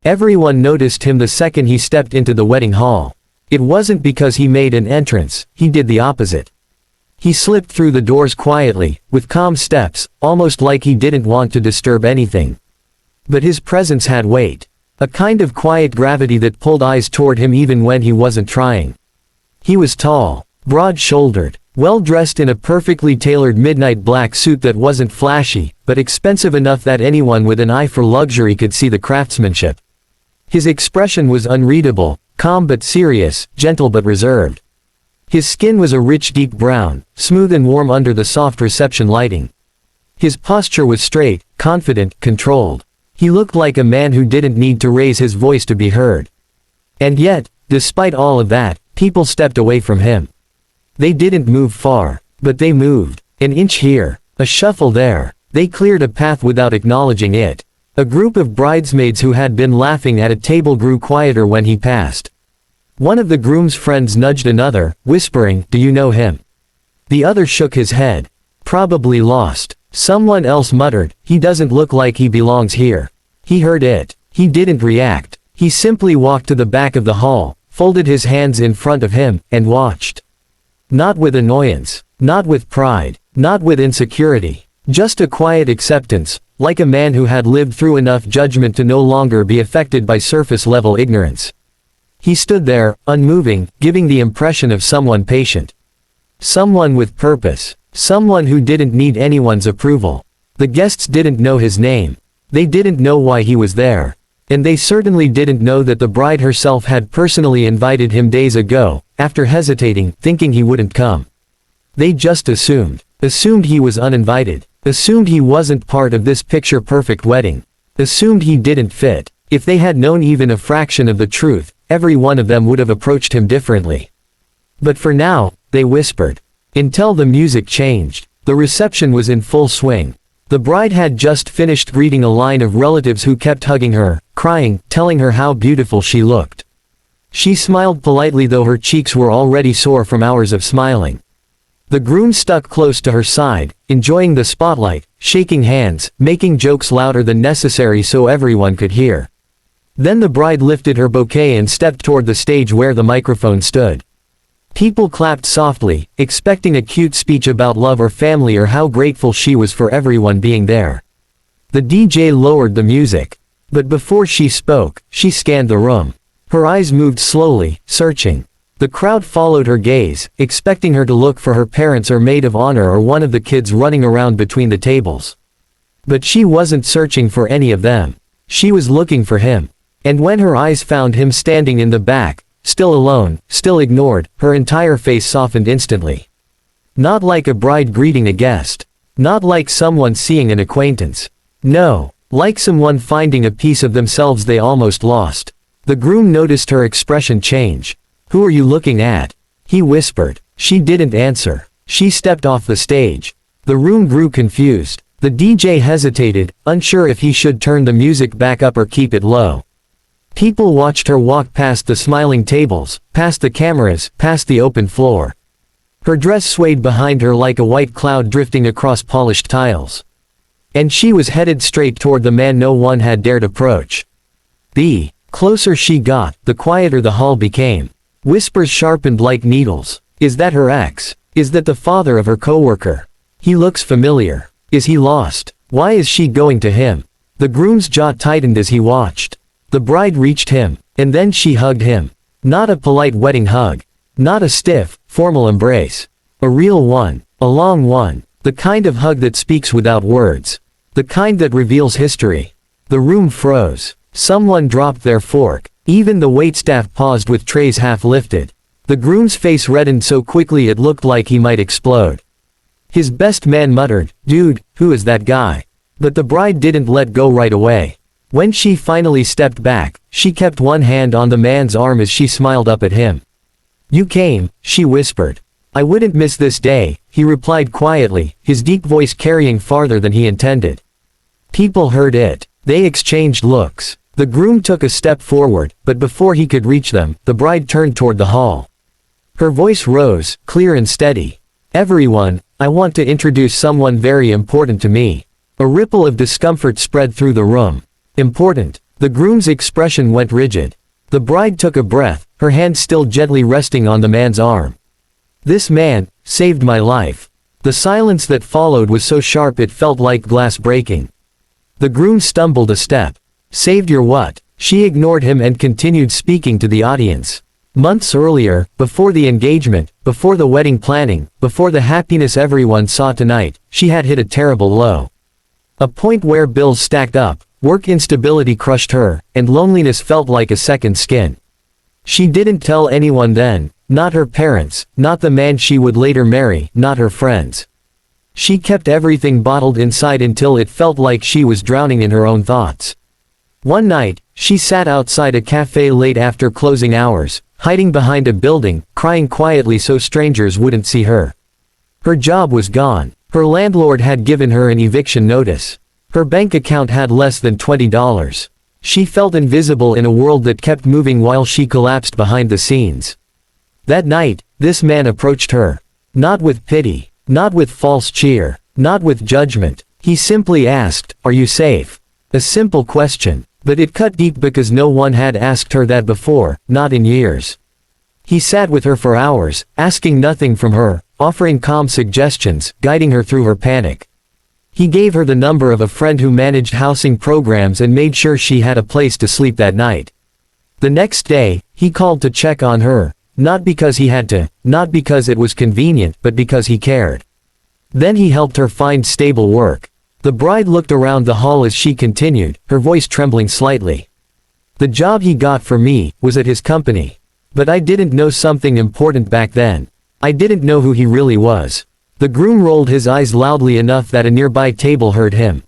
Everyone noticed him the second he stepped into the wedding hall. It wasn't because he made an entrance, he did the opposite. He slipped through the doors quietly, with calm steps, almost like he didn't want to disturb anything. But his presence had weight. A kind of quiet gravity that pulled eyes toward him even when he wasn't trying. He was tall, broad-shouldered, well-dressed in a perfectly tailored midnight black suit that wasn't flashy, but expensive enough that anyone with an eye for luxury could see the craftsmanship. His expression was unreadable, calm but serious, gentle but reserved. His skin was a rich deep brown, smooth and warm under the soft reception lighting. His posture was straight, confident, controlled. He looked like a man who didn't need to raise his voice to be heard. And yet, despite all of that, people stepped away from him. They didn't move far, but they moved. An inch here, a shuffle there. They cleared a path without acknowledging it. A group of bridesmaids who had been laughing at a table grew quieter when he passed. One of the groom's friends nudged another, whispering, "Do you know him?" The other shook his head. "Probably lost." Someone else muttered, "He doesn't look like he belongs here." He heard it. He didn't react. He simply walked to the back of the hall, folded his hands in front of him, and watched. Not with annoyance. Not with pride. Not with insecurity. Just a quiet acceptance, like a man who had lived through enough judgment to no longer be affected by surface-level ignorance. He stood there, unmoving, giving the impression of someone patient. Someone with purpose. Someone who didn't need anyone's approval. The guests didn't know his name. They didn't know why he was there. And they certainly didn't know that the bride herself had personally invited him days ago, after hesitating, thinking he wouldn't come. They just assumed. Assumed he was uninvited. Assumed he wasn't part of this picture-perfect wedding. Assumed he didn't fit. If they had known even a fraction of the truth, every one of them would have approached him differently. But for now, they whispered. Until the music changed. The reception was in full swing. The bride had just finished greeting a line of relatives who kept hugging her, crying, telling her how beautiful she looked. She smiled politely though her cheeks were already sore from hours of smiling. The groom stuck close to her side, enjoying the spotlight, shaking hands, making jokes louder than necessary so everyone could hear. Then the bride lifted her bouquet and stepped toward the stage where the microphone stood. People clapped softly, expecting a cute speech about love or family or how grateful she was for everyone being there. The DJ lowered the music. But before she spoke, she scanned the room. Her eyes moved slowly, searching. The crowd followed her gaze, expecting her to look for her parents or maid of honor or one of the kids running around between the tables. But she wasn't searching for any of them. She was looking for him. And when her eyes found him standing in the back, still alone, still ignored, her entire face softened instantly. Not like a bride greeting a guest. Not like someone seeing an acquaintance. No, like someone finding a piece of themselves they almost lost. The groom noticed her expression change. "Who are you looking at?" he whispered. She didn't answer. She stepped off the stage. The room grew confused. The DJ hesitated, unsure if he should turn the music back up or keep it low. People watched her walk past the smiling tables, past the cameras, past the open floor. Her dress swayed behind her like a white cloud drifting across polished tiles. And she was headed straight toward the man no one had dared approach. The closer she got, the quieter the hall became. Whispers sharpened like needles. Is that her ex? Is that the father of her coworker? He looks familiar. Is he lost? Why is she going to him? The groom's jaw tightened as he watched. The bride reached him, and then she hugged him. Not a polite wedding hug. Not a stiff, formal embrace. A real one. A long one. The kind of hug that speaks without words. The kind that reveals history. The room froze. Someone dropped their fork. Even the waitstaff paused with trays half lifted. The groom's face reddened so quickly it looked like he might explode. His best man muttered, "Dude, who is that guy?" But the bride didn't let go right away. When she finally stepped back, she kept one hand on the man's arm as she smiled up at him. "You came," she whispered. "I wouldn't miss this day," he replied quietly, his deep voice carrying farther than he intended. People heard it. They exchanged looks. The groom took a step forward, but before he could reach them, the bride turned toward the hall. Her voice rose, clear and steady. "Everyone, I want to introduce someone very important to me." A ripple of discomfort spread through the room. Important. The groom's expression went rigid. The bride took a breath, her hand still gently resting on the man's arm. This man saved my life. The silence that followed was so sharp it felt like glass breaking. The groom stumbled a step. Saved your what? She ignored him and continued speaking to the audience. Months earlier, before the engagement, before the wedding planning, before the happiness everyone saw tonight, she had hit a terrible low. A point where bills stacked up, work instability crushed her, and loneliness felt like a second skin. She didn't tell anyone then, not her parents, not the man she would later marry, not her friends. She kept everything bottled inside until it felt like she was drowning in her own thoughts. One night, she sat outside a cafe late after closing hours, hiding behind a building, crying quietly so strangers wouldn't see her. Her job was gone. Her landlord had given her an eviction notice. Her bank account had less than $20. She felt invisible in a world that kept moving while she collapsed behind the scenes. That night, this man approached her. Not with pity, not with false cheer, not with judgment. He simply asked, "Are you safe?" A simple question, but it cut deep because no one had asked her that before, not in years. He sat with her for hours, asking nothing from her, offering calm suggestions, guiding her through her panic. He gave her the number of a friend who managed housing programs and made sure she had a place to sleep that night. The next day, he called to check on her, not because he had to, not because it was convenient, but because he cared. Then he helped her find stable work. The bride looked around the hall as she continued, her voice trembling slightly. The job he got for me was at his company. But I didn't know something important back then. I didn't know who he really was. The groom rolled his eyes loudly enough that a nearby table heard him.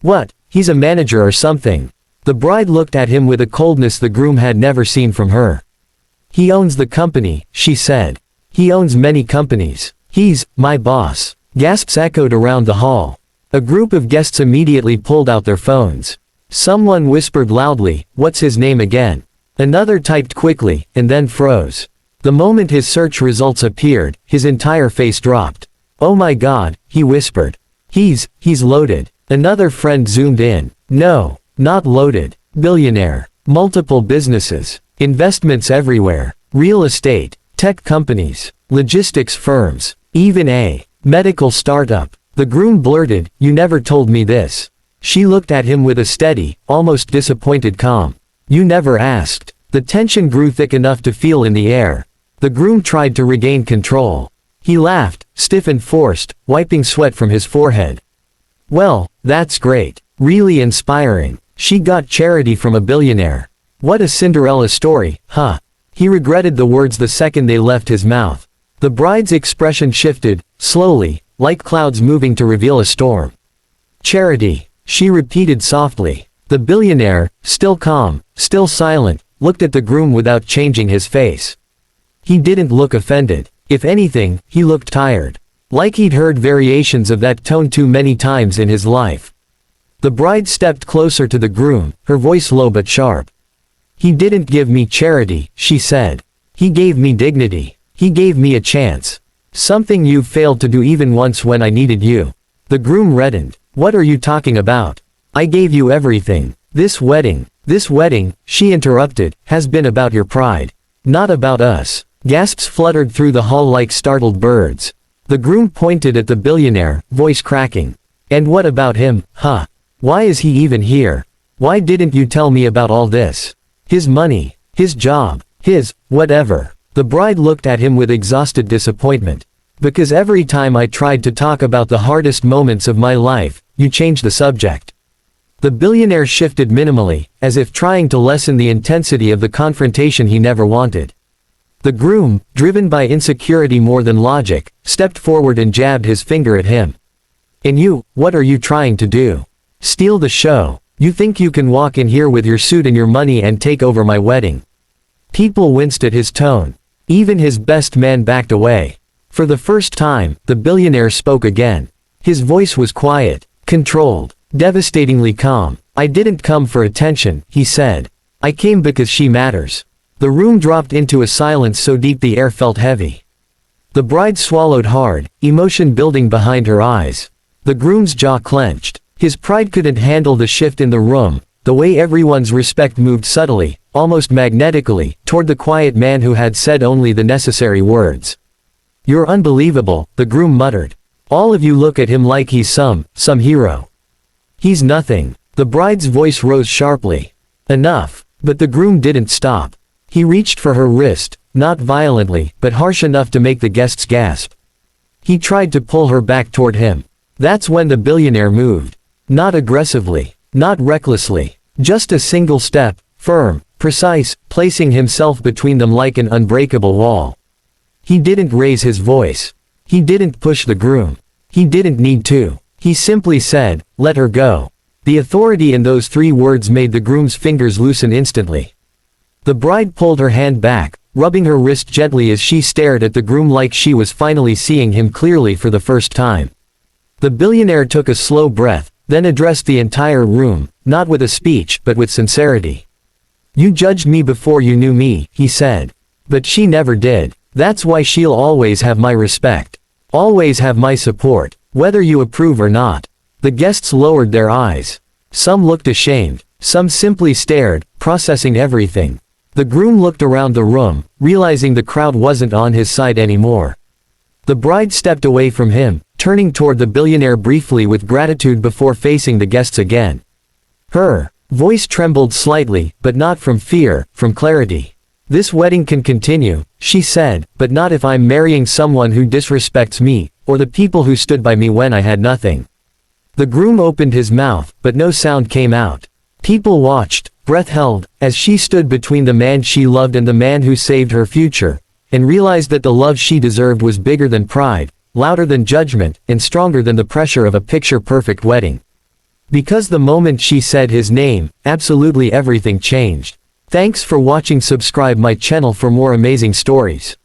What, he's a manager or something? The bride looked at him with a coldness the groom had never seen from her. He owns the company, she said. He owns many companies. He's my boss. Gasps echoed around the hall. A group of guests immediately pulled out their phones. Someone whispered loudly, "What's his name again?" Another typed quickly, and then froze. The moment his search results appeared, his entire face dropped. "Oh my God," he whispered. He's loaded." Another friend zoomed in. "No, not loaded. Billionaire. Multiple businesses. Investments everywhere. Real estate. Tech companies. Logistics firms. Even a medical startup." The groom blurted, "You never told me this." She looked at him with a steady, almost disappointed calm. "You never asked." The tension grew thick enough to feel in the air. The groom tried to regain control. He laughed, stiff and forced, wiping sweat from his forehead. "Well, that's great. Really inspiring. She got charity from a billionaire. What a Cinderella story, huh?" He regretted the words the second they left his mouth. The bride's expression shifted, slowly, like clouds moving to reveal a storm. "Charity," she repeated softly. The billionaire, still calm, still silent, looked at the groom without changing his face. He didn't look offended. If anything, he looked tired. Like he'd heard variations of that tone too many times in his life. The bride stepped closer to the groom, her voice low but sharp. "He didn't give me charity," she said. "He gave me dignity. He gave me a chance. Something you failed to do even once when I needed you." The groom reddened. "What are you talking about? I gave you everything. This wedding, she interrupted, has been about your pride. Not about us." Gasps fluttered through the hall like startled birds. The groom pointed at the billionaire, voice cracking. "And what about him, huh? Why is he even here? Why didn't you tell me about all this? His money, his job, his, whatever." The bride looked at him with exhausted disappointment. "Because every time I tried to talk about the hardest moments of my life, you changed the subject." The billionaire shifted minimally, as if trying to lessen the intensity of the confrontation he never wanted. The groom, driven by insecurity more than logic, stepped forward and jabbed his finger at him. "And you, what are you trying to do? Steal the show? You think you can walk in here with your suit and your money and take over my wedding?" People winced at his tone. Even his best man backed away. For the first time, the billionaire spoke again. His voice was quiet, controlled, devastatingly calm. "I didn't come for attention," he said. "I came because she matters." The room dropped into a silence so deep the air felt heavy. The bride swallowed hard, emotion building behind her eyes. The groom's jaw clenched. His pride couldn't handle the shift in the room, The way everyone's respect moved subtly, almost magnetically, toward the quiet man who had said only the necessary words. "You're unbelievable," the groom muttered. "All of you look at him like he's some hero. He's nothing." The bride's voice rose sharply. "Enough." But the groom didn't stop. He reached for her wrist, not violently, but harsh enough to make the guests gasp. He tried to pull her back toward him. That's when the billionaire moved. Not aggressively, not recklessly, just a single step, firm, precise, placing himself between them like an unbreakable wall. He didn't raise his voice. He didn't push the groom. He didn't need to. He simply said, "Let her go." The authority in those 3 words made the groom's fingers loosen instantly. The bride pulled her hand back, rubbing her wrist gently as she stared at the groom like she was finally seeing him clearly for the first time. The billionaire took a slow breath, then addressed the entire room, not with a speech but with sincerity. "You judged me before you knew me," he said. "But she never did. That's why she'll always have my respect. Always have my support, whether you approve or not." The guests lowered their eyes. Some looked ashamed, some simply stared, processing everything. The groom looked around the room, realizing the crowd wasn't on his side anymore. The bride stepped away from him, turning toward the billionaire briefly with gratitude before facing the guests again. Her voice trembled slightly, but not from fear, from clarity. "This wedding can continue," she said, "but not if I'm marrying someone who disrespects me, or the people who stood by me when I had nothing." The groom opened his mouth, but no sound came out. People watched, breath held, as she stood between the man she loved and the man who saved her future, and realized that the love she deserved was bigger than pride, louder than judgment, and stronger than the pressure of a picture-perfect wedding. Because the moment she said his name, absolutely everything changed. Thanks for watching. Subscribe my channel for more amazing stories.